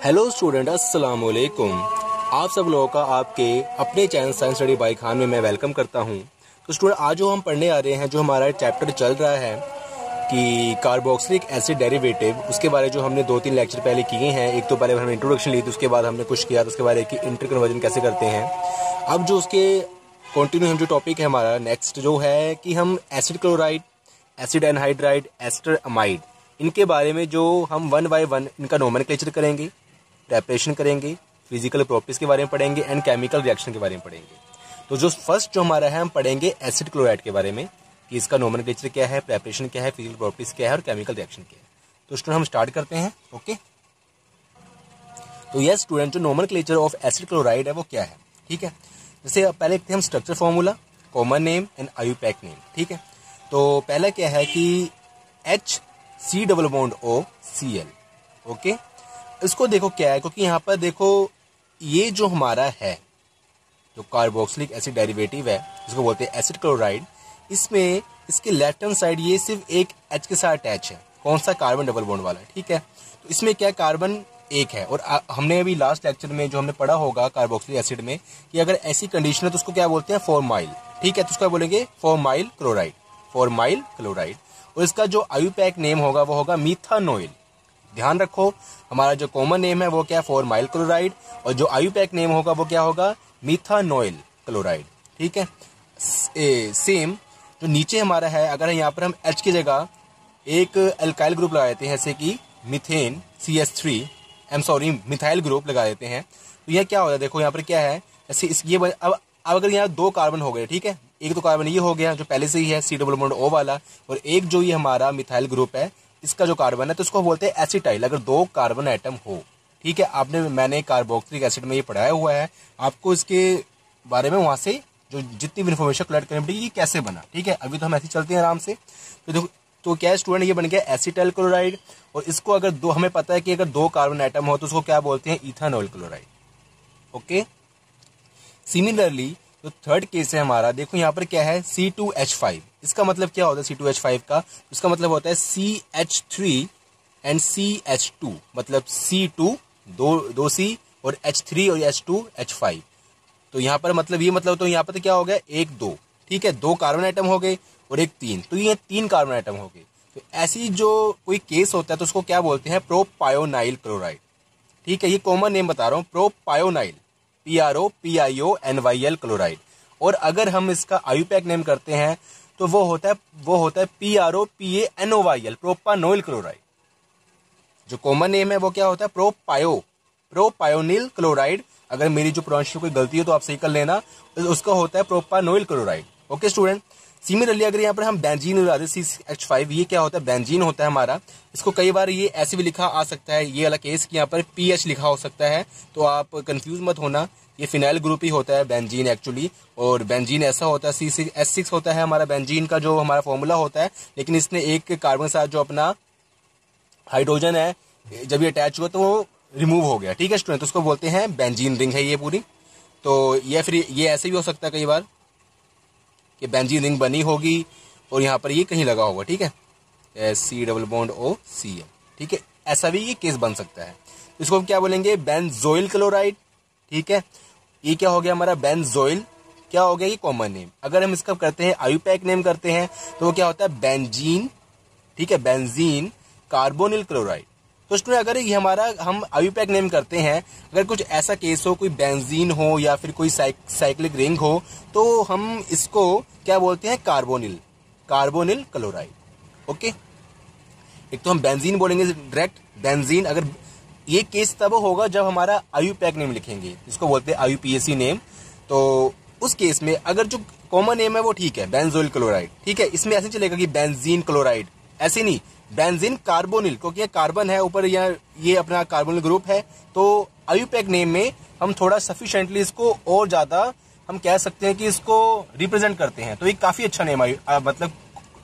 Hello student, अस्सलाम वालेकुम। आप सब लोगों का आपके अपने channel science study bye Khan में मैं वेलकम करता हूं। तो स्टूडेंट, आज जो हम पढ़ने आ रहे हैं, जो हमारा चैप्टर चल रहा है कि कार्बोक्सिलिक एसिड डेरिवेटिव, उसके बारे जो हमने 2-3 लेक्चर पहले किए हैं। एक तो पहले हमने इंट्रोडक्शन ली थी, उसके बाद हमने कुछ किया, तो उसके बारे की इंटर कन्वर्जन कैसे करते हैं। अब जो उसके कंटिन्यू हम जो टॉपिक है हमारा नेक्स्ट जो है कि हम acid chloride, acid anhydride, ester amide, इनके बारे में जो हम 1 बाय 1 इनका नोमेनक्लेचर करेंगे, प्रेपरेशन करेंगे, फिजिकल प्रॉपर्टीज के बारे में पढ़ेंगे एंड केमिकल रिएक्शन के बारे में पढ़ेंगे। तो जो फर्स्ट जो हमारा है, हम पढ़ेंगे एसिड क्लोराइड के बारे में कि इसका नोमेनक्लेचर क्या है, प्रेपरेशन क्या है, फिजिकल प्रॉपर्टीज क्या है और केमिकल रिएक्शन क्या है। तो स्टूडेंट हम स्टार्ट करते हैं। ओके, तो यस स्टूडेंट, जो नोमेनक्लेचर ऑफ एसिड क्लोराइड है वो क्या है, ठीक है। जैसे पहले देखते हैं हम structure formula, common name and IUPAC name, ठीक है। तो पहला क्या है कि HC≡OCl। ओके, इसको देखो क्या है, क्योंकि यहाँ पर देखो ये जो हमारा है जो कार्बोक्सिलिक एसिड डेरिवेटिव है, जिसको बोलते हैं एसिड क्लोराइड, इसमें इसके लेफ्ट हैंड साइड ये सिर्फ एक H के साथ अटैच है। कौन सा? कार्बन डबल बॉन्ड वाला, ठीक है। तो इसमें क्या, कार्बन एक है। और हमने अभी लास्ट लेक्चर में जो हमने पढ़ा होगा कार्बोक्सिलिक एसिड में कि अगर ऐसी कंडीशन है तो उसको क्या बोलते हैं, फॉर्माइल, ठीक है। तो उसको बोलेंगे फॉर्माइल क्लोराइड, फॉर्माइल क्लोराइड। और इसका जो आईयूपैक नेम होगा वो होगा मीथानोइल। ध्यान रखो, हमारा जो कॉमन नेम है वो क्या है, फॉर्माइल क्लोराइड, और जो आईयूपैक नेम होगा वो क्या होगा, मीथानोइल क्लोराइड, ठीक है। सेम जो नीचे हमारा है, अगर यहाँ पर हम H की जगह एक अल्काइल ग्रुप लगा देते हैं, जैसे कि मीथेन CH3, मिथाइल ग्रुप लगा देते हैं, तो यह क्या हो जाए, देखो यहाँ पर क्या है, जैसे ये अब अगर यहाँ 2 कार्बन हो गए, ठीक है। एक तो कार्बन ये हो गया जो पहले से ही है C≡O वाला, और एक जो ये हमारा मिथाइल ग्रुप है, इसका जो कार्बन है तो इसको बोलते हैं एसिटाइल, अगर 2 कार्बन एटम हो, ठीक है। मैंने कार्बोक्सिलिक एसिड में ये पढ़ाया हुआ है, आपको इसके बारे में वहां से जो जितनी भी इन्फॉर्मेशन कलेक्ट करनी पड़ेगी कैसे बना, ठीक है। अभी तो हम ऐसे चलते हैं आराम से। तो देखो, तो क्या है स्टूडेंट, ये बन गया एसिटाइल क्लोराइड, और इसको अगर हमें पता है कि अगर 2 कार्बन एटम हो तो उसको क्या बोलते हैं, इथानॉल क्लोराइड। ओके, सिमिलरली जो थर्ड केस है हमारा, देखो यहाँ पर क्या है, C2H5। इसका मतलब क्या होता है C2H5 का? इसका मतलब होता है CH3 एंड CH2, मतलब C2 दो C और H3 और H2 H5। तो यहाँ पर मतलब ये मतलब, तो यहाँ पर तो क्या हो गया, 1 2, ठीक है, 2 कार्बन आइटम हो गए और 1 3, तो ये 3 कार्बन आइटम हो गए। तो ऐसी जो कोई केस होता है तो उसको क्या बोलते हैं, प्रोपायोनाइल क्लोराइड, ठीक है। ये कॉमन नेम बता रहा हूँ, प्रोपायोनाइल, PROPIONYL क्लोराइड। और अगर हम इसका आईयूपैक नेम करते हैं तो वो होता है PROPANOYL, प्रोपानोइल क्लोराइड। जो कॉमन नेम है वो क्या होता है, प्रोपायोनिल क्लोराइड। अगर मेरी जो प्रोनाउंसिएशन कोई गलती है तो आप सही कर लेना, तो उसका होता है प्रोपानोइल क्लोराइड। ओके स्टूडेंट, सिमिलरली अगर यहाँ पर हम बेंजीन लगा दें CH5, ये क्या होता है, बेंजीन होता है हमारा। इसको कई बार ये ऐसे भी लिखा आ सकता है, ये वाला केस कि यहाँ पर PH लिखा हो सकता है, तो आप कंफ्यूज मत होना, ये फिनाइल ग्रुप ही होता है बेंजीन एक्चुअली। और बेंजीन ऐसा होता है, C6H6 होता है हमारा बेंजीन का जो हमारा फॉर्मूला होता है, लेकिन इसने एक कार्बन के साथ जो अपना हाइड्रोजन है, जब ये अटैच हुआ तो वो रिमूव हो गया, ठीक है स्टूडेंट। तो उसको बोलते हैं बेंजीन रिंग है ये पूरी। तो ये फिर ये ऐसे भी हो सकता है कई बार कि बेंजीन रिंग बनी होगी और यहाँ पर ये कहीं लगा होगा, ठीक है, C≡OCl, ठीक है। ऐसा भी ये केस बन सकता है। इसको हम क्या बोलेंगे, बेंजोइल क्लोराइड, ठीक है। ये क्या हो गया हमारा, बेंजोइल, क्या हो गया, ये कॉमन नेम। अगर हम इसका करते हैं आईयूपैक नेम करते हैं तो वो क्या होता है, बेंजीन, ठीक है, बेंजीन कार्बोनिल क्लोराइड। तो स्टूडेंट अगर ये हमारा हम आईयूपैक नेम करते हैं, अगर कुछ ऐसा केस हो, कोई बेंजीन हो या फिर कोई साइक्लिक रिंग हो, तो हम इसको क्या बोलते हैं, कार्बोनिल क्लोराइड। ओके, एक तो हम बेंजीन बोलेंगे डायरेक्ट बेंजीन। अगर ये केस तब होगा जब हमारा आईयूपैक नेम लिखेंगे, इसको बोलते हैं IUPAC नेम। तो उस केस में अगर जो कॉमन नेम है वो ठीक है, बेंजोइल क्लोराइड, ठीक है। इसमें ऐसे चलेगा कि बेंजीन क्लोराइड, ऐसे नहीं, बेंजीन कार्बोनिल, क्योंकि ये कार्बन है ऊपर, या ये अपना कार्बोनिल ग्रुप है। तो आईयूपैक नेम में हम थोड़ा सफिशिएंटली इसको और ज्यादा हम कह सकते हैं कि इसको रिप्रेजेंट करते हैं। तो ये काफी अच्छा नेम है, मतलब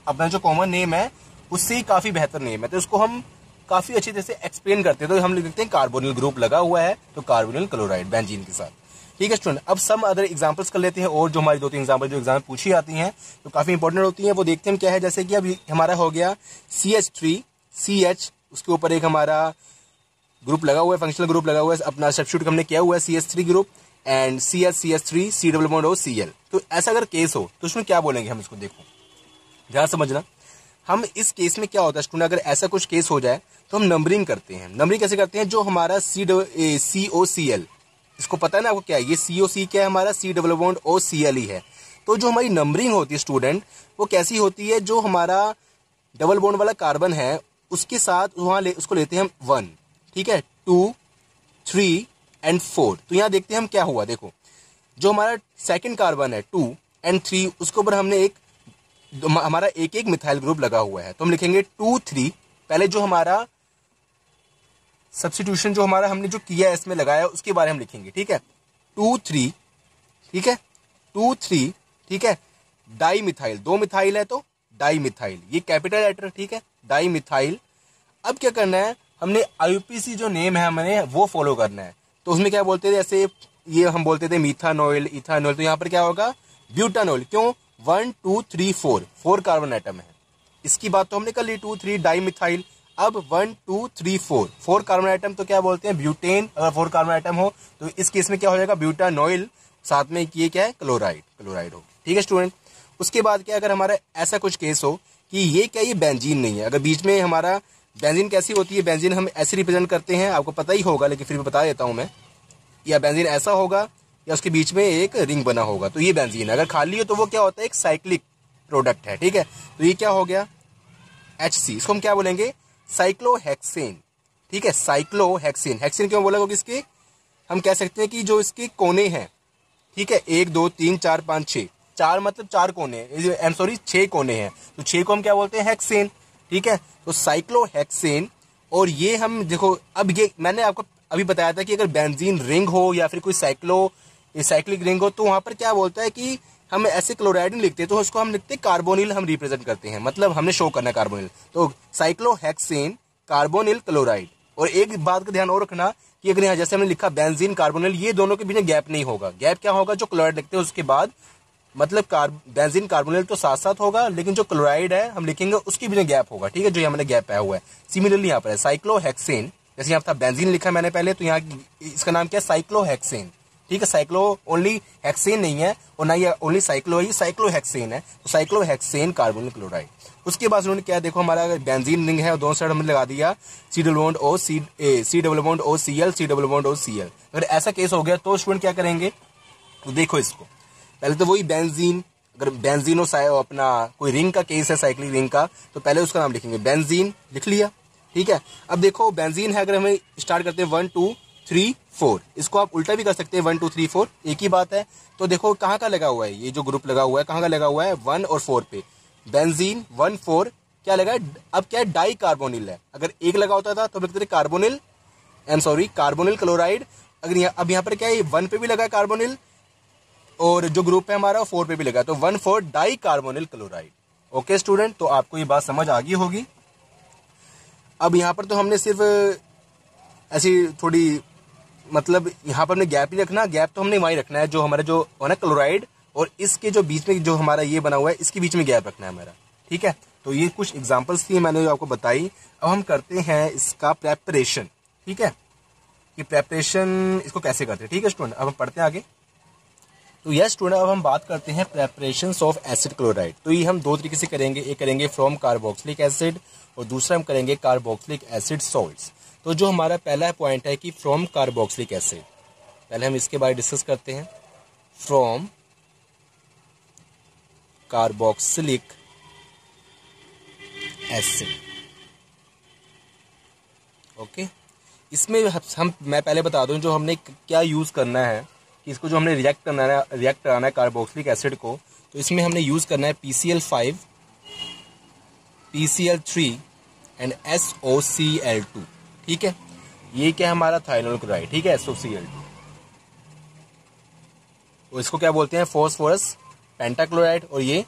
अपना जो कॉमन नेम है उससे ही काफी बेहतर नेम है, तो इसको हम काफी अच्छी तरह से एक्सप्लेन करते हैं। तो हम लिखते हैं कार्बोनिल ग्रुप लगा हुआ है, तो कार्बोनिल क्लोराइड बेंजीन के साथ, ठीक है स्टूडेंट। अब सम अदर एग्जांपल्स कर लेते हैं, और जो हमारी 2-3 एग्जांपल जो एग्जाम में पूछी आती हैं तो काफी इंपॉर्टेंट होती हैं, वो देखते हैं क्या है। जैसे कि अब हमारा हो गया CH3 CH, उसके ऊपर एक हमारा ग्रुप लगा हुआ है, फंक्शनल ग्रुप लगा हुआ है, अपना सब्स्टिट्यूट हमने किया हुआ है CH3 group and CH3 C double bond और Cl। तो ऐसा अगर केस हो तो उसमें क्या बोलेंगे हम, इसको देखो ध्यान समझना। हम इस केस में क्या होता है स्टूडेंट, अगर ऐसा कुछ केस हो जाए तो हम नंबरिंग करते हैं। नंबरिंग कैसे करते हैं, जो हमारा COCl, इसको पता है ना आपको क्या है, ये COC क्या है हमारा, C डबल बॉन्ड और Cl ही है। तो जो हमारी नंबरिंग होती है स्टूडेंट, वो कैसी होती है, जो हमारा डबल बॉन्ड वाला कार्बन है उसके साथ वहाँ उसको लेते हैं हम 1, ठीक है, 2, 3 एंड 4। तो यहाँ देखते हैं हम क्या हुआ, देखो जो हमारा सेकंड कार्बन है 2 एंड 3, उसके ऊपर हमने एक हमारा एक एक मिथाइल ग्रुप लगा हुआ है। तो हम लिखेंगे 2, 3, पहले जो हमारा सब्स्टिट्यूशन जो हमारा हमने जो किया है इसमें लगाया उसके बारे में हम लिखेंगे, ठीक है, 2, 3, ठीक है, 2, 3, ठीक है, डाई मिथाइल, 2 मिथाइल है तो डाई मिथाइल, ये कैपिटल लेटर, ठीक है, डाई मिथाइल। अब क्या करना है, हमने IUPAC जो नेम है हमने वो फॉलो करना है। तो उसमें क्या बोलते थे, जैसे ये हम बोलते थे मीथानॉइल, इथानॉइल, तो यहाँ पर क्या होगा ब्यूटानॉइल। क्यों, 1, 2, 3, 4 कार्बन एटम है। इसकी बात तो हमने कर ली, 2, 3 डाई मिथाइल। अब 1, 2, 3, 4 कार्बन एटम, तो क्या बोलते हैं ब्यूटेन। अगर 4 कार्बन एटम हो तो इस केस में क्या हो जाएगा ब्यूटानॉइल, साथ में ये क्या है क्लोराइड हो, ठीक है स्टूडेंट। उसके बाद क्या, अगर हमारा ऐसा कुछ केस हो कि ये क्या, ये बेंजीन नहीं है, अगर बीच में हमारा बेंजीन कैसी होती है, बेंजीन हम ऐसे रिप्रेजेंट करते हैं, आपको पता ही होगा लेकिन फिर भी बता देता हूं मैं, या बेंजीन ऐसा होगा या उसके बीच में एक रिंग बना होगा, तो ये बेंजीन है। अगर खाली हो तो वो क्या होता है, एक साइक्लिक प्रोडक्ट है, ठीक है। तो ये क्या हो गया HC, इसको हम क्या बोलेंगे साइक्लोहेक्सेन, ठीक है, साइक्लोहेक्सेन। हेक्सेन क्यों बोला, क्योंकि इसके हम कह सकते हैं कि जो इसके कोने हैं, ठीक है, 1, 2, 3, 4, 5, 6, 4 मतलब 4 कोने, 6 कोने हैं, तो 6 को हम क्या बोलते हैं हेक्सेन, ठीक है। तो साइक्लोहेक्सेन। और ये हम देखो, अब ये मैंने आपको अभी बताया था कि अगर बेंजीन रिंग हो या फिर कोई साइक्लिक रिंग हो तो वहां पर क्या बोलता है कि हम ऐसे क्लोराइड नहीं लिखते, तो उसको हम लिखते कार्बोनिल, हम रिप्रेजेंट करते हैं, मतलब हमने शो करना है कार्बोनिल। तो साइक्लोहेक्सेन कार्बोनिल क्लोराइड। और एक बात का ध्यान और रखना कि अगर यहाँ जैसे हमने लिखा बेंजीन कार्बोनिल, ये दोनों के बीच में गैप नहीं होगा। गैप क्या होगा, जो क्लोराइड लिखते हैं उसके बाद, मतलब बेंजीन कार्बोनिल तो साथ साथ होगा, लेकिन जो क्लोराइड है हम लिखेंगे उसके बीच में गैप होगा, ठीक है, जो हमने गैप पाया हुआ है। सिमिलरली यहाँ पर है साइक्लोहेक्सेन, जैसे यहाँ था बेंजीन लिखा मैंने पहले, तो यहाँ इसका नाम क्या है साइक्लोहेक्सेन, ठीक है। साइक्लो ओनली हेक्सेन नहीं है और ना ये ओनली साइक्लो है, साइक्लोहेक्सेन है। तो साइक्लोहेक्सेन कार्बोनिल क्लोराइड। उसके बाद उन्होंने क्या, देखो हमारा बेंजीन रिंग है और दोनों साइड हमने लगा दिया C double bond O C double bond O Cl, C double bond O Cl। अगर ऐसा केस हो गया तो स्टूडेंट क्या करेंगे, तो देखो इसको पहले तो वही बेंजीन, अगर बेंजीन हो अपना कोई रिंग का केस है साइक्लिक रिंग का, तो पहले उसका नाम लिखेंगे बेंजीन, लिख लिया, ठीक है। अब देखो बेंजीन है, अगर हमें स्टार्ट करते हैं 1, 2, 3, 4, इसको आप उल्टा भी कर सकते हैं 1, 2, 3, 4 एक ही बात है। तो देखो कहाँ का लगा हुआ है, ये जो ग्रुप लगा हुआ है कहाँ का लगा हुआ है 1 और 4 पे, बेंजीन 1, 4 क्या लगा है, अब क्या है डाई कार्बोनिल है। अगर एक लगा होता था तो लिखते थे कार्बोनिल, कार्बोनिल क्लोराइड। अगर अब यहाँ पर क्या है 1 पे भी लगा कार्बोनिल और जो ग्रुप है हमारा 4 पे भी लगा, तो 1, 4 di carbonyl chloride. Okay student, तो आपको ये बात समझ आ गई होगी। अब यहाँ पर तो हमने सिर्फ ऐसी थोड़ी, मतलब यहाँ पर हमने गैप ही रखना, गैप तो हमने वहीं रखना है जो हमारा जो है ना क्लोराइड और इसके जो बीच में जो हमारा ये बना हुआ है इसके बीच में गैप रखना है हमारा, ठीक है। तो ये कुछ एग्जांपल्स थी मैंने जो आपको बताई। अब हम करते हैं इसका प्रेपरेशन, ठीक है, कि प्रेपरेशन इसको कैसे करते हैं, ठीक है स्टूडेंट। अब हम पढ़ते हैं आगे। तो यस स्टूडेंट, अब हम बात करते हैं प्रेपरेशन ऑफ एसिड क्लोराइड। तो ये हम 2 तरीके से करेंगे, एक करेंगे फ्रॉम कार्बोक्सिलिक एसिड और दूसरा हम करेंगे कार्बोक्सिलिक एसिड सॉल्ट्स। तो जो हमारा पहला पॉइंट है कि फ्रॉम कार्बोक्सिलिक एसिड, पहले हम इसके बारे में डिस्कस करते हैं। From carboxylic acid, okay. इसमें मैं पहले बता दूं जो हमने क्या यूज करना है, कि इसको जो हमने रिएक्ट कराना है कार्बोक्सिलिक एसिड को, तो इसमें हमने यूज करना है PCl5, PCl3 एंड SOCl2, ठीक है। ये क्या है हमारा थाइनोल क्लोराइड, ठीक है, SOCl2। तो इसको क्या बोलते हैं फॉस्फोरस पेंटाक्लोराइड और ये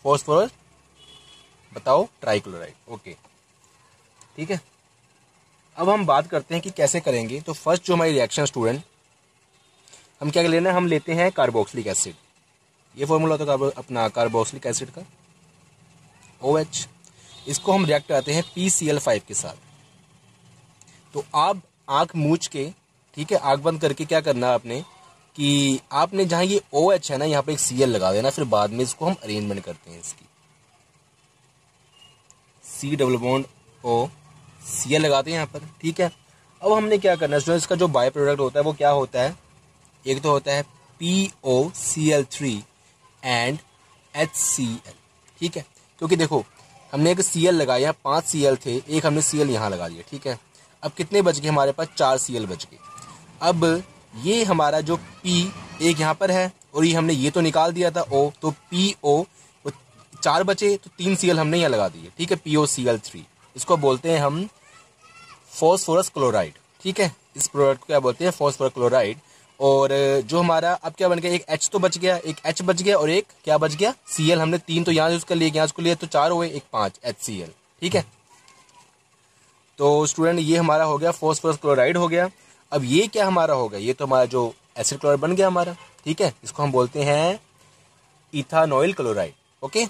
फॉस्फोरस बताओ ट्राइक्लोराइड, ओके, ठीक है। अब हम बात करते हैं कि कैसे करेंगे। तो फर्स्ट जो हमारी रिएक्शन स्टूडेंट, हम क्या लेना है, हम लेते हैं कार्बोक्सिलिक एसिड, ये फॉर्मूला होता है अपना कार्बोक्सिलिक एसिड का OH। इसको हम रिएक्ट कराते हैं PCl5 के साथ। तो अब आंख मूछ के, ठीक है, आंख बंद करके क्या करना है आपने कि आपने जहां ये OH है ना, यहाँ पे एक Cl लगा देना, फिर बाद में इसको हम अरेंजमेंट करते हैं इसकी। C double bond O, Cl लगाते हैं यहाँ पर, ठीक है। अब हमने क्या करना है, इसका जो बाय प्रोडक्ट होता है वो क्या होता है, एक तो होता है POCl3 एंड HCl, ठीक है। क्योंकि देखो हमने एक Cl लगाया, 5 Cl थे, एक हमने Cl यहाँ लगा दिया, ठीक है। अब कितने बच गए हमारे पास, 4 Cl बच गए। अब ये हमारा जो P एक यहाँ पर है और ये हमने ये तो निकाल दिया था O, तो PO 4 बचे, तो 3 Cl हमने यहाँ लगा दिए, ठीक है, POCl3। इसको बोलते हैं हम फॉस्फोरस क्लोराइड, ठीक है। इस प्रोडक्ट को क्या बोलते हैं, फॉस्फोरस क्लोराइड। और जो हमारा अब क्या बन गया, एक H तो बच गया, एक H बच गया और एक क्या बच गया, Cl। हमने 3 तो यहाँ उसका लिया, यहाँ उसको लिया, तो 4 हुए, एक 5 HCl, ठीक है। तो स्टूडेंट ये हमारा हो गया फॉस्फोरस क्लोराइड हो गया। अब ये क्या हमारा हो गया, ये तो हमारा जो एसिड क्लोराइड बन गया हमारा, ठीक है। इसको हम बोलते हैं इथानॉइल क्लोराइड, ओके।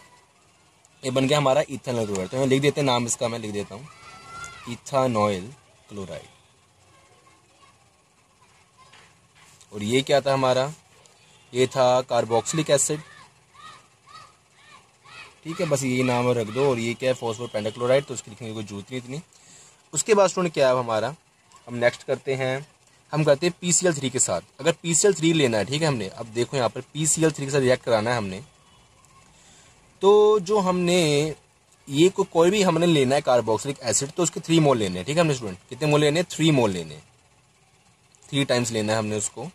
ये बन गया हमारा इथानॉइल क्लोराइड। तो मैं लिख देते हैं नाम इसका, मैं लिख देता हूँ इथानॉइल क्लोराइड। और ये क्या था हमारा, ये था कार्बोक्सिलिक एसिड, ठीक है। बस ये नाम रख दो। और ये क्या है, फॉस्फोर पेंटाक्लोराइड, तो उसकी लिखने की कोई जरूरत नहीं इतनी। उसके बाद स्टूडेंट क्या है हमारा, हम नेक्स्ट करते हैं, हम करते हैं PCl3 के साथ। अगर PCl3 लेना है, ठीक है, हमने अब देखो यहाँ पर PCl3 के साथ रिएक्ट कराना है हमने, तो जो हमने ये कोई भी हमने लेना है कार्बोक्सिलिक एसिड, तो उसके 3 मोल लेने हैं, ठीक है। हमने स्टूडेंट कितने मोल लेने हैं, 3 मोल लेने हैं, 3 टाइम्स लेना है हमने उसको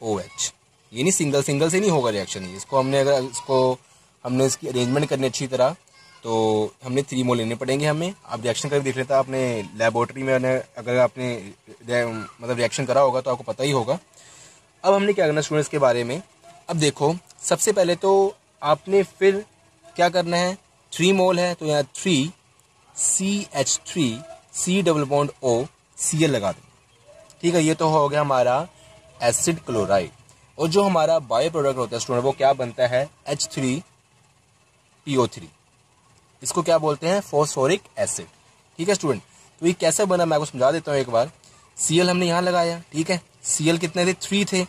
OH। ये नहीं सिंगल सिंगल से नहीं होगा रिएक्शन, ये इसको हमने अगर हमने इसकी अरेंजमेंट करनी अच्छी तरह, तो हमने 3 मोल लेने पड़ेंगे हमें। आप रिएक्शन करके देख लेता, आपने लेबोरेटरी में अगर आपने मतलब रिएक्शन करा होगा तो आपको पता ही होगा। अब हमने क्या करना स्टूडेंट्स के बारे में, अब देखो सबसे पहले तो आपने फिर क्या करना है, 3 मोल है तो यहाँ 3 CH3 C double bond O Cl लगा दें, ठीक है। ये तो हो गया हमारा एसिड क्लोराइड। और जो हमारा बायो प्रोडक्ट होता है स्टूडेंट, वो क्या बनता है, H3PO3। इसको क्या बोलते हैं, फॉस्फोरिक एसिड, ठीक है स्टूडेंट। तो ये कैसे बना मैं आपको समझा देता हूँ एक बार। Cl हमने यहाँ लगाया, ठीक है। Cl कितने थे, 3 थे,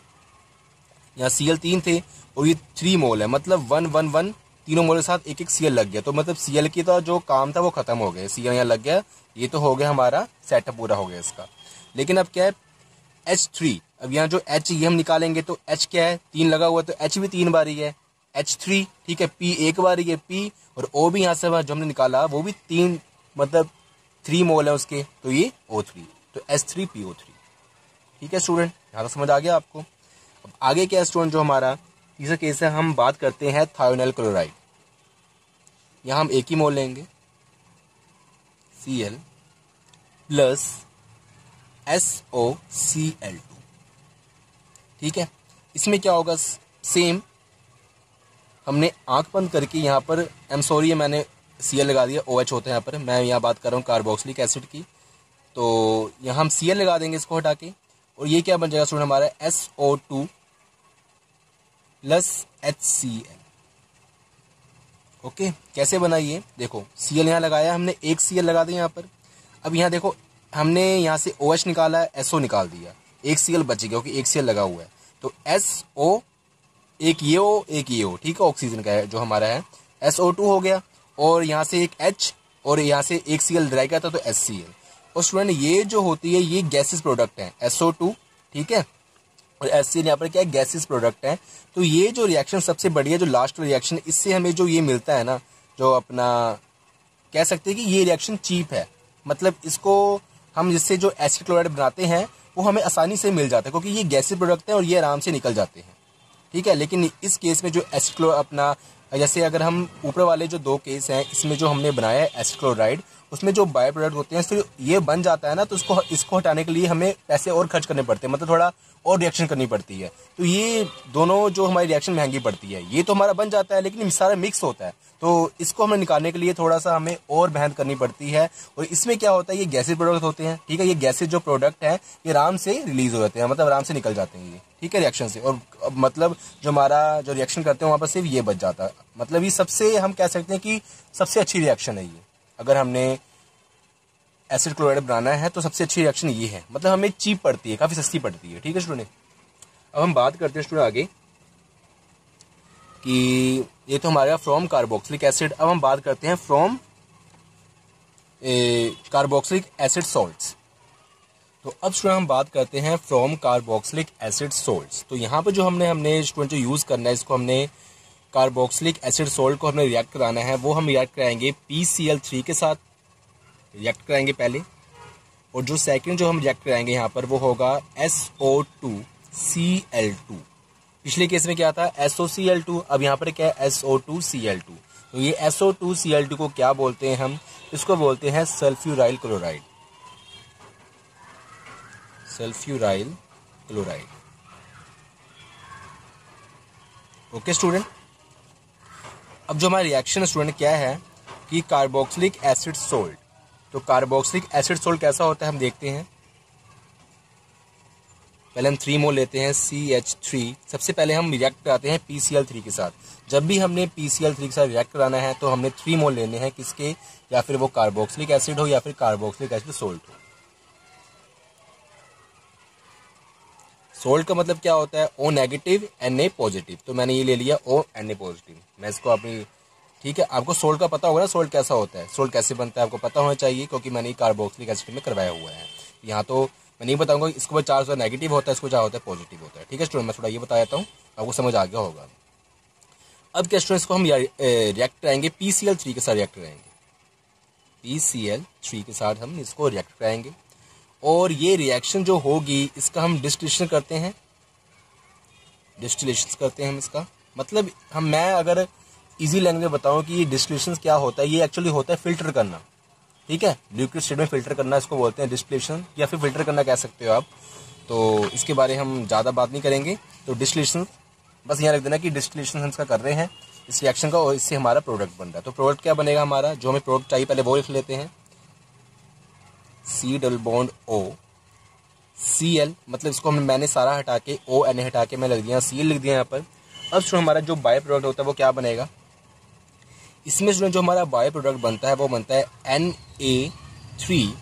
यहाँ Cl 3 थे और ये 3 मोल है, मतलब 1 1 1 तीनों मोल के साथ एक एक Cl लग गया। तो मतलब Cl की तो जो काम था वो खत्म हो गया, Cl यहाँ लग गया, ये तो हो गया हमारा सेटअप पूरा हो गया इसका। लेकिन अब क्या है, H3, अब यहाँ जो H ये हम निकालेंगे तो H क्या है, 3 लगा हुआ, तो H भी 3 बारी है, H3, ठीक है। P एक बारी है P, और O भी यहाँ से जो हमने निकाला वो भी 3, मतलब 3 मोल है उसके, तो ये O3, तो H3PO3, ठीक है स्टूडेंट। यहाँ तक समझ आ गया आपको। अब आगे क्या है स्टूडेंट, जो हमारा तीसरा केस है, हम बात करते हैं थायोनाइल क्लोराइड। यहाँ हम एक ही मोल लेंगे, Cl प्लस SOCl2, ठीक है। इसमें क्या होगा, सेम हमने आंख बंद करके यहाँ पर, सॉरी मैंने Cl लगा दिया, OH होता है यहाँ पर, मैं यहाँ बात कर रहा हूँ कार्बोक्सिलिक एसिड की, तो यहाँ हम Cl लगा देंगे इसको हटा के, और ये क्या बन जाएगा स्टूडेंट हमारा SO2 प्लस HCl, ओके। कैसे बनाइए, देखो Cl यहाँ लगाया हमने, एक Cl लगा दिया यहाँ पर। अब यहाँ देखो हमने यहाँ से OH निकाला है, SO निकाल दिया, एक Cl बच गया क्योंकि एक Cl लगा हुआ है, तो SO, एक ये O एक ये O, ठीक है, ऑक्सीजन का है जो हमारा है, SO2 हो गया, और यहाँ से एक H, और यहाँ से एक Cl ड्राई का था तो HCl। और स्टूडेंट ये जो होती है ये गैसेस प्रोडक्ट है, SO2, ठीक है, और HCl यहाँ पर क्या है, गैसेस प्रोडक्ट है। तो ये जो रिएक्शन सबसे बढ़िया, जो लास्ट रिएक्शन, इससे हमें जो ये मिलता है ना, जो अपना कह सकते हैं कि ये रिएक्शन चीप है, मतलब इसको हम जिससे जो एसिड क्लोराइड बनाते हैं वो हमें आसानी से मिल जाता है, क्योंकि ये गैसेस प्रोडक्ट है और ये आराम से निकल जाते हैं, ठीक है। लेकिन इस केस में जो एसिड क्लोराइड अपना, जैसे अगर हम ऊपर वाले जो 2 केस हैं, इसमें जो हमने बनाया है एसिड क्लोराइड, उसमें जो बायो प्रोडक्ट होते हैं, फिर ये बन जाता है ना, तो इसको हटाने के लिए हमें पैसे और खर्च करने पड़ते हैं, मतलब थोड़ा और रिएक्शन करनी पड़ती है। तो ये दोनों जो हमारी रिएक्शन महंगी पड़ती है, ये तो हमारा बन जाता है लेकिन सारा मिक्स होता है, तो इसको हमें निकालने के लिए थोड़ा सा हमें और मेहनत करनी पड़ती है। और इसमें क्या होता है, ये गैसेज प्रोडक्ट होते हैं, ठीक है। ये गैसेज जो प्रोडक्ट है ये आराम से रिलीज हो जाते हैं, मतलब आराम से निकल जाते हैं ये, ठीक है, रिएक्शन से। और मतलब जो हमारा जो रिएक्शन करते हैं वहाँ पर सिर्फ ये बच जाता है, मतलब ये सबसे हम कह सकते हैं कि सबसे अच्छी रिएक्शन है ये, अगर हमने एसिड क्लोराइड बनाना है तो सबसे अच्छी रिएक्शन ये है, मतलब हमें चीप पड़ती है, काफ़ी सस्ती पड़ती है। ठीक है स्टूडेंट, अब हम बात करते हैं स्टूडेंट आगे कि ये तो हमारा फ्रॉम कार्बोक्सिलिक एसिड। अब हम बात करते हैं फ्रॉम कार्बोक्सिलिक एसिड सॉल्ट्स। तो अब स्टूडेंट हम बात करते हैं फ्रॉम कार्बोक्सिलिक एसिड सॉल्ट्स। तो यहाँ पर जो हमने स्टूडेंट जो यूज़ करना है, इसको हमने कार्बोक्सिलिक एसिड सॉल्ट को हमने रिएक्ट कराना है, वो हम रिएक्ट कराएंगे PCl3 के साथ रिएक्ट कराएंगे पहले, और जो सेकंड जो हम रिएक्ट कराएंगे यहाँ पर वो होगा SO2Cl2। पिछले केस में क्या था SOCl2, अब यहाँ पर क्या है SO2Cl2। तो ये SO2Cl2 को क्या बोलते हैं हम, इसको बोलते हैं sulphuryl chloride, sulphuryl chloride. Okay student, अब जो हमारा रिएक्शन स्टूडेंट क्या है कि कार्बोक्सिलिक एसिड सोल्ट। तो कार्बोक्सिलिक एसिड सोल्ट कैसा होता है हम देखते हैं। पहले हम 3 मोल लेते हैं CH3। सबसे पहले हम रिएक्ट कराते हैं PCl3 के साथ। जब भी हमने PCl3 के साथ रिएक्ट कराना है तो हमने 3 मोल लेने हैं किसके, या फिर वो कार्बोक्सिलिक एसिड हो या फिर कार्बोक्सिलिक एसिड सोल्ट हो। सोल्ट का मतलब क्या होता है O नेगेटिव Na पॉजिटिव। तो मैंने ये ले लिया O Na पॉजिटिव, मैं इसको अपनी, ठीक है, आपको सोल्ट का पता होगा ना, सोल्ट कैसा होता है, सोल्ट कैसे बनता है आपको पता होना चाहिए, क्योंकि मैंने कार्बोक्सिलिक एसिड में करवाया हुआ है। यहाँ तो मैं नहीं बताऊंगा इसको चार्ज नेगेटिव होता है, इसको क्या होता है पॉजिटिव होता है। ठीक है स्टूडेंट, मैं थोड़ा ये बता देता हूँ, आपको समझ आ गया होगा। अब क्या स्टूडेंट, इसको हम रिएक्ट कराएंगे PCl3 के साथ रिएक्ट कराएंगे, PCl3 के साथ हम इसको रिएक्ट कराएंगे, और ये रिएक्शन जो होगी इसका हम डिस्टिलेशन करते हैं, डिस्टिलेशन करते हैं हम इसका। मतलब मैं अगर इजी लैंग्वेज में बताऊं कि ये डिस्टिलेशन क्या होता है, ये एक्चुअली होता है फिल्टर करना। ठीक है, लिक्विड स्टेट में फिल्टर करना इसको बोलते हैं डिस्टिलेशन, या फिर फिल्टर करना कह सकते हो आप। तो इसके बारे हम ज़्यादा बात नहीं करेंगे। तो डिस्टिलेशन बस यहाँ रख देना कि डिस्टिलेशन हम इसका कर रहे हैं इस रिएक्शन का, और इससे हमारा प्रोडक्ट बन रहा है। तो प्रोडक्ट क्या बनेगा हमारा, जो हमें प्रोडक्ट चाहिए पहले वो लिख लेते हैं, C⋅O Cl, मतलब इसको मैंने सारा हटा के ONA हटा के मैं लिख दिया Cl लिख दिया यहाँ पर। अब जो हमारा जो बाय प्रोडक्ट होता है वो क्या बनेगा, इसमें जो हमारा बाय प्रोडक्ट बनता है वो बनता है Na3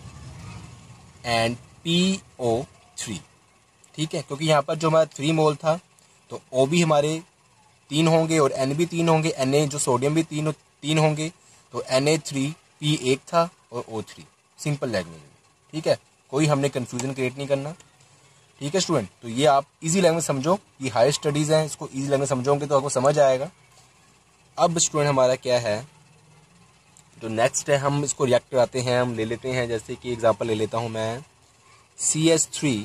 एंड PO3। ठीक है, क्योंकि यहाँ पर जो हमारा 3 मोल था तो O भी हमारे 3 होंगे और N भी 3 होंगे, Na जो सोडियम भी 3 होंगे, तो Na3 P1 था और O3। Simple language. ठीक है, कोई हमने कंफ्यूजन क्रिएट नहीं करना। ठीक है स्टूडेंट, तो ये आप इजी लैंग्वेज समझो, ये हायर स्टडीज़ हैं, इसको इजी लैंग्वेज समझोगे तो आपको समझ आएगा। अब स्टूडेंट हमारा क्या है, जो नेक्स्ट है हम इसको रिएक्ट कराते हैं, हम ले लेते हैं, जैसे कि एग्जांपल ले लेता हूं मैं CH3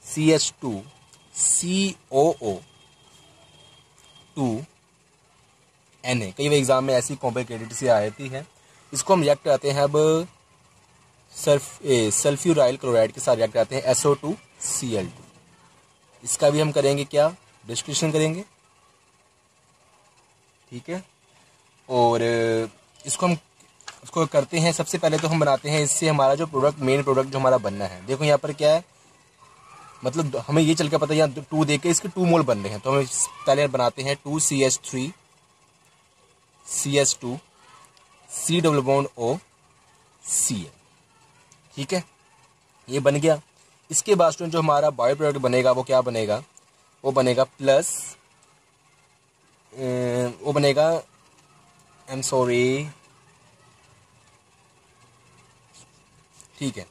CH2 COO2 Na। कई बार एग्जाम में ऐसी कॉम्प्लिकेटेड सी आती है, इसको हम रिएक्ट कराते हैं अब सल्फ्यूराइल क्लोराइड के साथ रिएक्ट कराते हैं SO2Cl2। इसका भी हम करेंगे क्या, डिस्टिलेशन करेंगे। ठीक है, और इसको करते हैं, सबसे पहले तो हम बनाते हैं इससे हमारा जो प्रोडक्ट, मेन प्रोडक्ट जो हमारा बनना है। देखो यहाँ पर क्या है, मतलब हमें ये चल के पता है यहाँ 2 देख के इसके 2 मोल बन रहे हैं, तो हम पहले बनाते हैं 2CH3 CH2 C⋅O Cl। ठीक है, ये बन गया। इसके बाद स्टूडेंट जो हमारा बायो प्रोडक्ट बनेगा वो क्या बनेगा, वो बनेगा प्लस, वो बनेगा, ठीक है।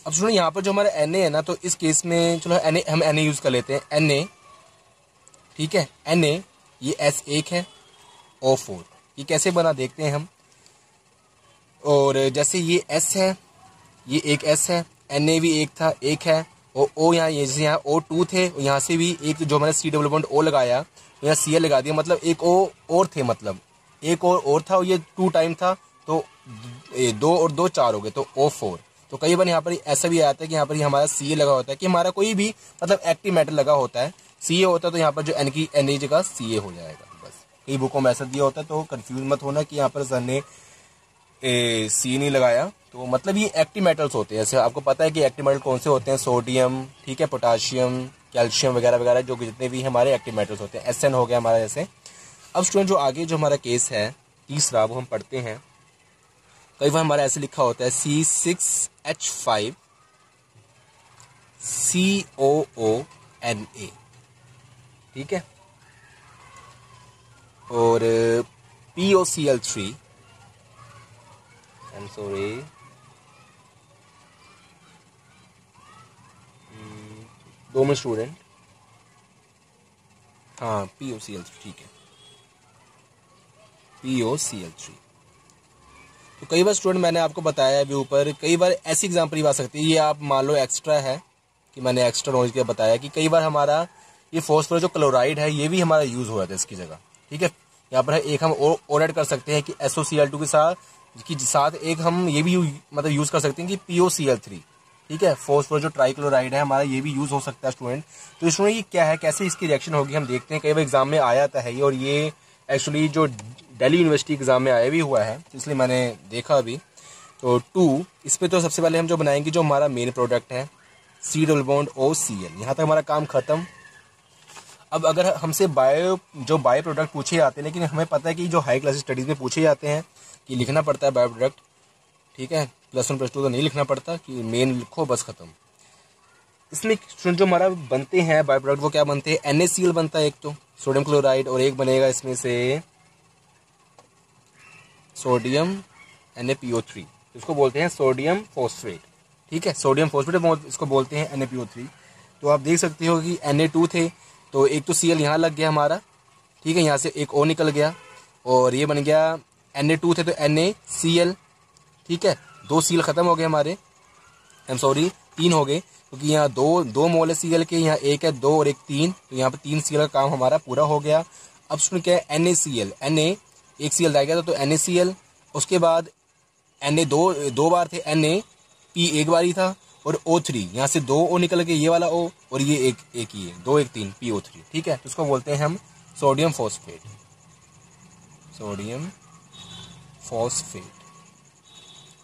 अब सुनो यहाँ पर जो हमारा Na है ना, तो इस केस में चलो हम Na यूज कर लेते हैं, Na। ठीक है, Na ये S1 है, O4। ये कैसे बना देखते हैं हम। और जैसे ये S है, ये एक S है, Na भी एक था, एक है, और O यहाँ, ये जैसे यहाँ O2 थे, और यहाँ से भी एक जो मैंने C⋅O लगाया, यहाँ Cl लगा दिया, मतलब एक O और थे, मतलब एक और था, और ये 2 टाइम था, तो 2 और 2 4 हो गए, तो O4। तो कई बार यहाँ पर ऐसा भी आता है कि यहाँ पर हमारा Ca लगा होता है, कि हमारा कोई भी मतलब एक्टिव मेटल लगा होता है, Ca होता है, तो यहाँ पर जो N की Na जगह Ca हो जाएगा। बस कई बुकों में ऐसा दिया होता है, तो कंफ्यूज मत होना कि यहाँ पर सर ने C नहीं लगाया। तो मतलब ये एक्टिव मेटल्स होते हैं, जैसे आपको पता है कि एक्टिव मेटल कौन से होते हैं, सोडियम, ठीक है, पोटाशियम, कैल्शियम वगैरह वगैरह, जो जितने भी हमारे एक्टिव मेटल्स होते हैं। Sn हो गया हमारा जैसे। अब स्टूडेंट जो आगे जो हमारा केस है तीसरा, वो हम पढ़ते हैं कई बार हमारा ऐसे लिखा होता है C6H5 COONA, ठीक है, और POCl3, I am sorry, 2 minute student, हाँ POCl3, ठीक है, POCl3। तो कई बार स्टूडेंट मैंने आपको बताया अभी ऊपर, कई बार ऐसी एग्जाम्पल आ सकती है, ये आप मान लो एक्स्ट्रा है कि मैंने एक्स्ट्रा नॉलेज के बताया कि कई बार हमारा ये फॉस्फोरस जो क्लोराइड है ये भी हमारा यूज़ हो जाता है इसकी जगह, ठीक है। यहाँ पर एक हम और ऐड कर सकते हैं कि SOCl2 के साथ एक हम ये भी मतलब यूज़ कर सकते हैं कि POCl3, ठीक है, फॉस्फोरस जो ट्राइक्लोराइड है हमारा ये भी यूज़ हो सकता है स्टूडेंट। तो स्टूडेंट ये क्या है, कैसे इसकी रिएक्शन होगी हम देखते हैं। कई बार एग्जाम में आया था है ये, और ये एक्चुअली जो दिल्ली यूनिवर्सिटी एग्जाम में आया भी हुआ है, तो इसलिए मैंने देखा अभी। तो 2 इस पर तो सबसे पहले हम जो बनाएंगे जो हमारा मेन प्रोडक्ट है C डबल बॉन्ड OCl, यहाँ तक हमारा काम खत्म। अब अगर हमसे बायो प्रोडक्ट पूछे जाते हैं, लेकिन हमें पता है कि जो हाई क्लास स्टडीज़ में पूछे जाते हैं कि लिखना पड़ता है बायो प्रोडक्ट, ठीक है, +1 +2 तो नहीं लिखना पड़ता, कि मेन लिखो बस खत्म। इसमें जो हमारा बनते हैं बायो प्रोडक्ट वो क्या बनते हैं, NaCl बनता है एक तो सोडियम क्लोराइड, और एक बनेगा इसमें से सोडियम NaPO3, इसको बोलते हैं सोडियम फॉस्फेट, ठीक है, सोडियम फॉस्फेट इसको बोलते हैं NaPO3। तो आप देख सकते हो कि Na2 थे, तो एक तो Cl यहाँ लग गया हमारा, ठीक है, यहाँ से एक O निकल गया, और ये बन गया Na2 थे तो NaCl, ठीक है, 2 Cl ख़त्म हो गए हमारे, आई एम सॉरी 3 हो गए, क्योंकि यहाँ दो मोल है Cl के, यहाँ एक है 2 और एक 3, तो यहाँ पे 3 Cl का काम हमारा पूरा हो गया। अब सुन क्या है NaCl, एक Cl रह गया था तो NaCl, उसके बाद Na दो बार थे, P एक बार ही था, और O3 यहाँ से 2 O निकल के ये वाला O, और ये एक ही है, 2 1 3 PO3, ठीक है। तो उसको बोलते हैं हम sodium phosphate, sodium phosphate.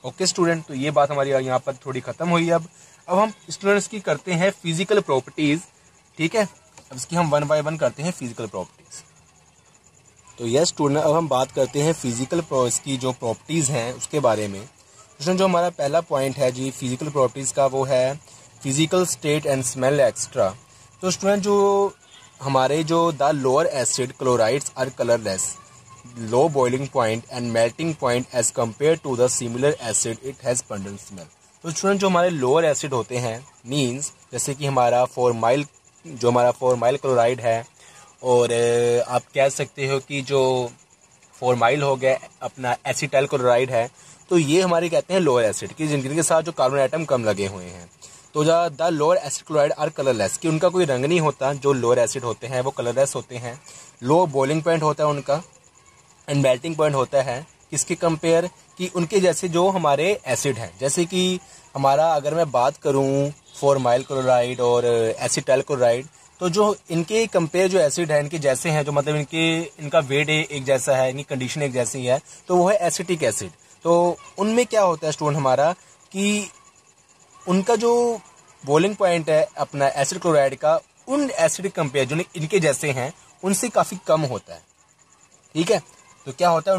Okay student, तो ये बात हमारी यहाँ पर थोड़ी खत्म हुई। अब हम स्टूडेंट्स की करते हैं फिजिकल प्रॉपर्टीज, ठीक है। अब इसकी हम 1 बाय 1 करते हैं फिजिकल प्रॉपर्टीज। तो यस स्टूडेंट, अब हम बात करते हैं फिजिकल की जो प्रॉपर्टीज हैं उसके बारे में। स्टूडेंट जो हमारा पहला पॉइंट है जी फिजिकल प्रॉपर्टीज का, वो है physical state and smell extra. तो स्टूडेंट जो हमारे जो the lower acid chlorides are colourless, low boiling point and melting point as compare to the similar acid, it has pungent smell. तो student जो हमारे लोअर एसिड होते हैं, means जैसे कि हमारा फॉर्माइल क्लोराइड है, और आप कह सकते हो कि जो फॉर्माइल हो गया अपना एसिटाइल क्लोराइड है, तो ये हमारे कहते हैं लोअर एसिड की, जिनके साथ जो कार्बन आइटम कम लगे हुए हैं। तो the lower acid chloride are colourless, कि उनका कोई रंग नहीं होता, जो लोअर एसिड होते हैं वो कलरलेस होते हैं। लो बॉइलिंग पॉइंट होता है उनका, एंड मेल्टिंग पॉइंट होता है किसके कंपेयर, कि उनके जैसे जो हमारे एसिड हैं, जैसे कि हमारा अगर मैं बात करूं फॉर्माइल क्लोराइड और एसिटाइल क्लोराइड, तो जो इनके कंपेयर जो एसिड है इनके जैसे हैं, जो मतलब इनका वेट एक जैसा है, इनकी कंडीशन एक जैसी है, तो वो है एसिटिक एसिड। तो उनमें क्या होता है स्टूडेंट हमारा, कि उनका जो बॉइलिंग पॉइंट है अपना एसिड क्लोराइड का, उन एसिड कंपेयर जो इनके जैसे हैं उनसे काफ़ी कम होता है, ठीक है। तो क्या होता है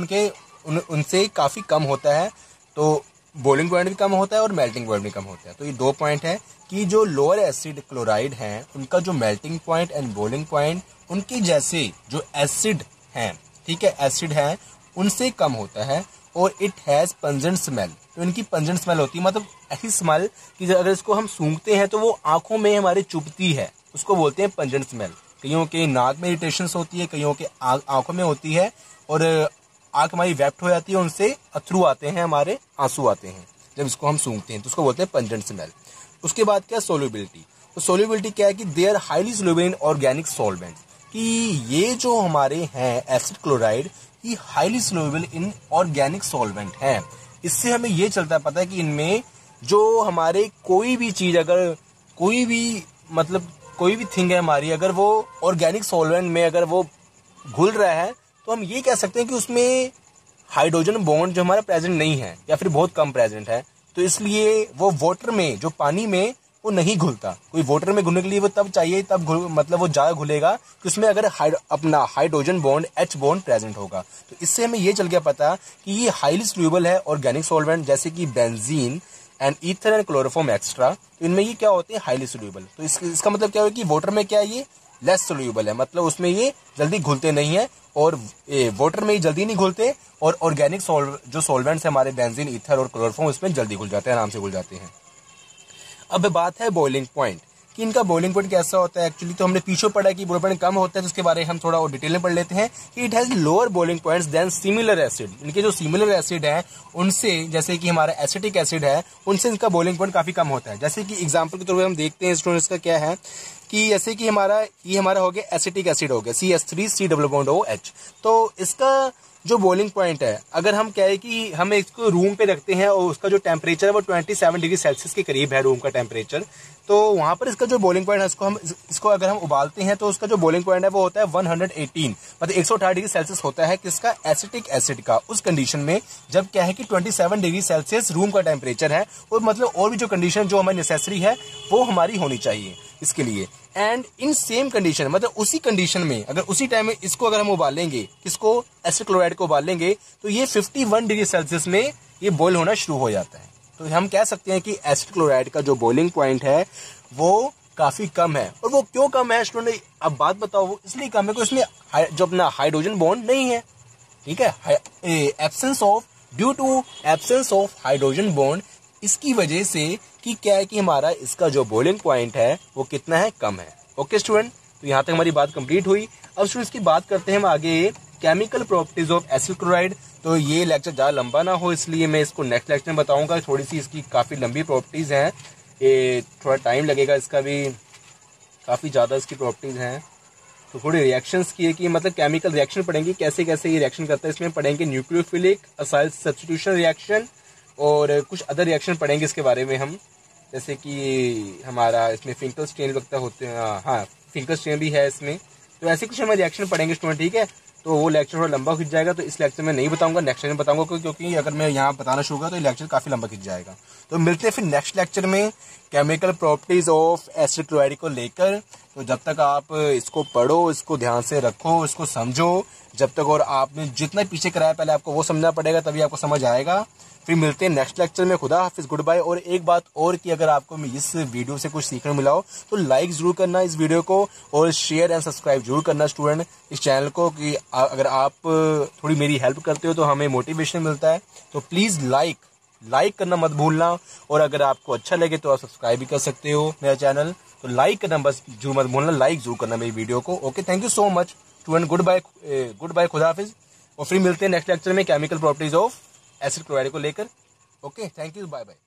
उनसे काफ़ी कम होता है, तो बॉइलिंग पॉइंट भी कम होता है और मेल्टिंग पॉइंट भी कम होता है। तो ये 2 पॉइंट है कि जो लोअर एसिड क्लोराइड हैं उनका जो melting point and boiling point उनके जैसे जो एसिड हैं, ठीक है, एसिड हैं उनसे कम होता है, और इट हैज़ पंजेंट स्मेल। तो इनकी पंजेंट स्मेल होती है, मतलब ऐसी स्मेल कि अगर इसको हम सूंघते हैं तो वो आंखों में हमारे चुभती है, उसको बोलते हैं पंजेंट स्मेल। कईयों के नाक में इरिटेशन होती है, कईयों के आंखों में होती है, और आंख हमारी वेप्ट हो जाती है, उनसे अथरू आते हैं, हमारे आंसू आते हैं जब इसको हम सूंघते हैं, तो उसको बोलते हैं पंजेंट स्मेल। उसके बाद क्या, सोल्युबिलिटी। तो सोल्युबिलिटी क्या है कि they are highly soluble in organic solvent, कि ये जो हमारे हैं एसिड क्लोराइड, ये highly soluble in organic solvent हैं। इससे हमें ये चलता पता है कि इनमें जो हमारे कोई भी चीज़, अगर कोई भी थिंग है हमारी, अगर वो ऑर्गेनिक सॉल्वेंट में अगर वो घुल रहा है, तो हम ये कह सकते हैं कि उसमें हाइड्रोजन बॉन्ड जो हमारा प्रेजेंट नहीं है, या फिर बहुत कम प्रेजेंट है। तो इसलिए वो वाटर में, जो पानी में, वो नहीं घुलता। कोई वाटर में घुलने के लिए वो तब चाहिए, तब मतलब वो ज़्यादा घुलेगा कि उसमें अगर अपना hydrogen bond H bond present होगा। तो इससे हमें ये चल गया पता कि ये हाईली सोल्यूबल है ऑर्गेनिक सॉल्वेंट जैसे कि benzene and ether and chloroform extra. तो इनमें ये क्या होते हैं, हाईली सोल्यूबल। तो इसका मतलब क्या है कि वाटर में क्या है, ये लेस सोल्यूबल है, मतलब उसमें ये जल्दी घुलते नहीं है, और वाटर में ये जल्दी नहीं घुलते, और ऑर्गेनिक जो सॉल्वेंट्स है हमारे बेंजीन, ईथर और क्लोरोफॉर्म, उसमें जल्दी घुल जाते हैं, आराम से घुल जाते हैं। अब बात है बॉइलिंग पॉइंट कि इनका बॉइलिंग पॉइंट कैसा होता है। एक्चुअली तो हमने पीछे पढ़ा कि बॉइलिंग पॉइंट कम होता है, तो उसके बारे में हम थोड़ा और डिटेल में पढ़ लेते हैं कि it has lower boiling points than similar acid. इनके जो सिमिलर एसिड है उनसे, जैसे कि हमारा एसिटिक एसिड है, उनसे इनका बॉइलिंग पॉइंट काफी कम होता है। जैसे कि एग्जाम्पल के तौर पर हम देखते हैं स्टूडेंट्स का क्या है कि जैसे कि ये हमारा हो गया एसिटिक एसिड हो गया CH3COOH। तो इसका जो बॉइलिंग पॉइंट है, अगर हम कहें कि हम इसको रूम पे रखते हैं और उसका जो टेम्परेचर है वो 27 डिग्री सेल्सियस के करीब है रूम का टेम्परेचर, तो वहां पर इसका जो बॉइलिंग पॉइंट है इसको अगर हम उबालते हैं तो उसका जो बॉइलिंग पॉइंट है वो होता है 118, मतलब 118 डिग्री सेल्सियस होता है किसका, एसिटिक एसिड का। उस कंडीशन में जब क्या है कि 27 डिग्री सेल्सियस रूम का टेम्परेचर है, और मतलब और भी जो कंडीशन जो हमारी नेसेसरी है वो हमारी होनी चाहिए इसके लिए। एंड इन सेम कंडीशन, मतलब उसी कंडीशन में अगर उसी टाइम में इसको अगर हम उबालेंगे, किसको, एसिड क्लोराइड को उबालेंगे, तो ये 51 डिग्री सेल्सियस में ये बॉयल होना शुरू हो जाता है। तो हम कह सकते हैं कि एसिड क्लोराइड का जो बॉइलिंग पॉइंट है वो काफी कम है। और वो क्यों कम है स्टूडेंट, अब बात बताओ, वो इसलिए कम है कि उसमें जो अपना हाइड्रोजन बॉन्ड नहीं है, ठीक है, due to absence of hydrogen bond. इसकी वजह से कि क्या है कि हमारा इसका जो बॉइलिंग पॉइंट है वो कितना है, कम है। ओके स्टूडेंट, तो यहाँ तक हमारी बात कंप्लीट हुई। अब स्टूडेंट्स की बात करते हैं हम आगे chemical properties of acid chloride. तो ये लेक्चर ज़्यादा लंबा ना हो इसलिए मैं इसको नेक्स्ट लेक्चर में बताऊंगा। थोड़ी सी इसकी काफ़ी लंबी प्रॉपर्टीज़ हैं, ये थोड़ा टाइम लगेगा, इसका भी काफ़ी ज़्यादा इसकी प्रॉपर्टीज़ हैं। तो थोड़ी रिएक्शंस की है कि मतलब केमिकल रिएक्शन पढ़ेंगे, कैसे कैसे ये रिएक्शन करता है, इसमें पढ़ेंगे न्यूक्लियोफिलिक असाइल सब्स्टिट्यूशन रिएक्शन, और कुछ अदर रिएक्शन पढ़ेंगे इसके बारे में हम, जैसे कि हमारा इसमें फिंकलस्टीन लगता होते हैं, हाँ फिंकलस्टीन भी है इसमें। तो ऐसे कुछ हम रिएक्शन पढ़ेंगे स्टूडेंट, ठीक है। तो वो लेक्चर थोड़ा लंबा खिंच जाएगा, तो इस लेक्चर में नहीं बताऊंगा, नेक्स्ट लेक्चर में बताऊंगा, क्योंकि अगर मैं यहाँ बताना शुरू करूँ तो ये लेक्चर काफी लंबा खिंच जाएगा। तो मिलते हैं फिर नेक्स्ट लेक्चर में chemical properties of acid chloride को लेकर। तो जब तक आप इसको पढ़ो, इसको ध्यान से रखो, इसको समझो जब तक, और आपने जितना पीछे कराया पहले आपको वो समझना पड़ेगा, तभी आपको समझ आएगा। फिर मिलते हैं नेक्स्ट लेक्चर में। खुदा हाफिज, गुड बाय। और एक बात और कि अगर आपको इस वीडियो से कुछ सीखने मिला हो तो लाइक जरूर करना इस वीडियो को, और शेयर एंड सब्सक्राइब जरूर करना स्टूडेंट इस चैनल को, कि अगर आप थोड़ी मेरी हेल्प करते हो तो हमें मोटिवेशन मिलता है। तो प्लीज़ लाइक करना मत भूलना, और अगर आपको अच्छा लगे तो आप सब्सक्राइब भी कर सकते हो मेरा चैनल। तो लाइक करना बस जरूर मत भूलना, लाइक जरूर करना मेरी वीडियो को। Okay, thank you so much student, good bye, खुदा हाफिज। और फिर मिलते हैं नेक्स्ट लेक्चर में chemical properties of acid chloride को लेकर। Okay, thank you, bye bye.